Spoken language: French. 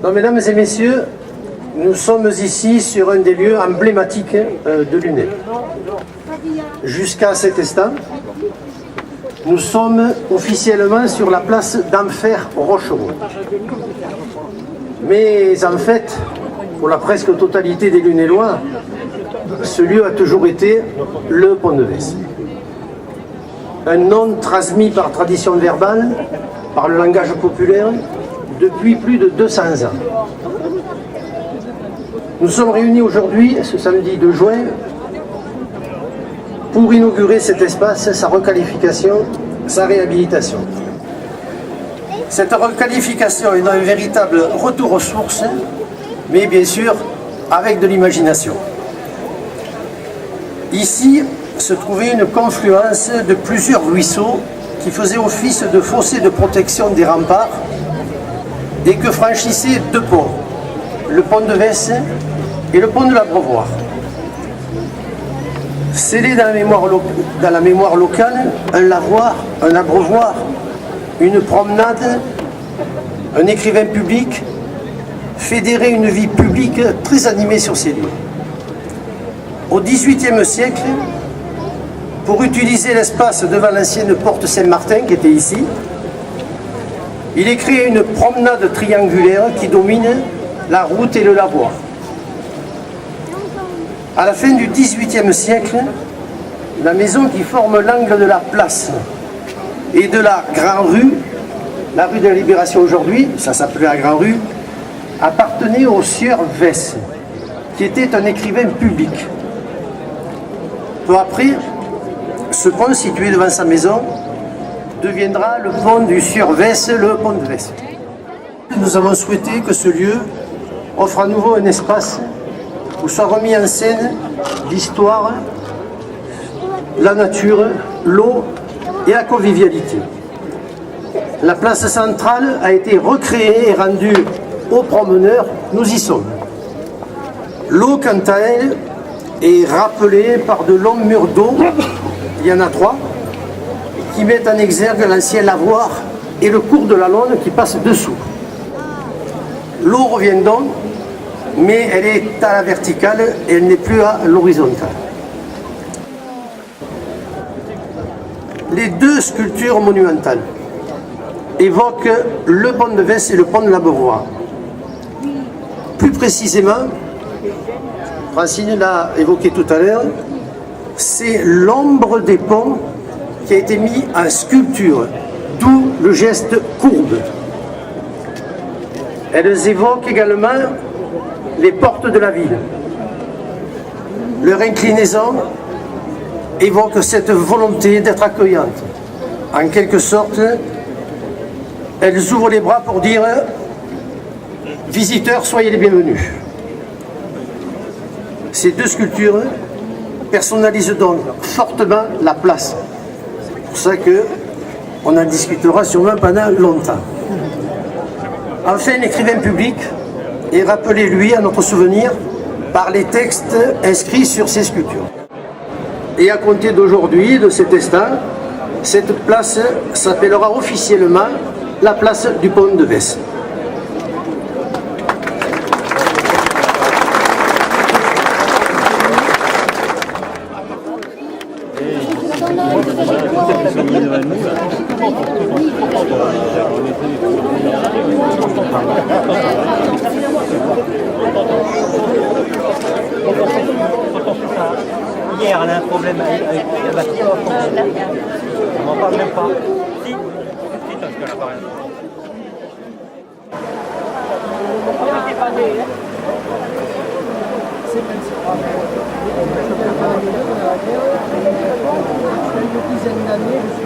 Donc, mesdames et messieurs, nous sommes ici sur un des lieux emblématiques de Lunel. Jusqu'à cet instant, nous sommes officiellement sur la place d'Enfer Rochereau. Mais en fait, pour la presque totalité des Lunélois, ce lieu a toujours été le Pont de Vesse. Un nom transmis par tradition verbale, par le langage populaire, depuis plus de 200 ans. Nous sommes réunis aujourd'hui, ce samedi 2 juin, pour inaugurer cet espace, sa requalification, sa réhabilitation. Cette requalification est un véritable retour aux sources, mais bien sûr avec de l'imagination. Ici se trouvait une confluence de plusieurs ruisseaux qui faisaient office de fossés de protection des remparts et que franchissaient 2 ponts, le pont de Vesse et le pont de l'Abreuvoir. Scellé dans la mémoire locale, un lavoir, un abreuvoir, une promenade, un écrivain public, fédérait une vie publique très animée sur ces lieux. Au XVIIIe siècle, pour utiliser l'espace devant l'ancienne porte Saint-Martin qui était ici, il est créé une promenade triangulaire qui domine la route et le lavoir. À la fin du XVIIIe siècle, la maison qui forme l'angle de la place et de la Grande Rue, la rue de la Libération aujourd'hui, ça s'appelait la Grande Rue, appartenait au sieur Vesse, qui était un écrivain public. Peu après, ce pont situé devant sa maison deviendra le pont du sieur Vesse, le pont de Vesse. Nous avons souhaité que ce lieu offre à nouveau un espace où soit remis en scène l'histoire, la nature, l'eau et la convivialité. La place centrale a été recréée et rendue aux promeneurs, nous y sommes. L'eau, quant à elle, est rappelée par de longs murs d'eau, il y en a 3, qui mettent en exergue l'ancien lavoir et le cours de la Lonne qui passe dessous. L'eau revient donc, mais elle est à la verticale et elle n'est plus à l'horizontale. Les 2 sculptures monumentales évoquent le pont de Vesse et le pont de l'Abreuvoir. Plus précisément, Francine l'a évoqué tout à l'heure, c'est l'ombre des ponts qui a été mis en sculpture, d'où le geste courbe. Elles évoquent également les portes de la ville. Leur inclinaison évoque cette volonté d'être accueillante. En quelque sorte, elles ouvrent les bras pour dire « Visiteurs, soyez les bienvenus ». Ces 2 sculptures personnalisent donc fortement la place. C'est pour ça qu'on en discutera sûrement pendant longtemps. Enfin, l'écrivain public est rappelé, lui, à notre souvenir, par les textes inscrits sur ces sculptures. Et à compter d'aujourd'hui, de cet instant, cette place s'appellera officiellement la place du pont de Vesse. Hier, elle a un problème avec la batterie. On n'en parle même pas. Si, parce qu'elle n'a pas rien. Une dizaine d'années, je suis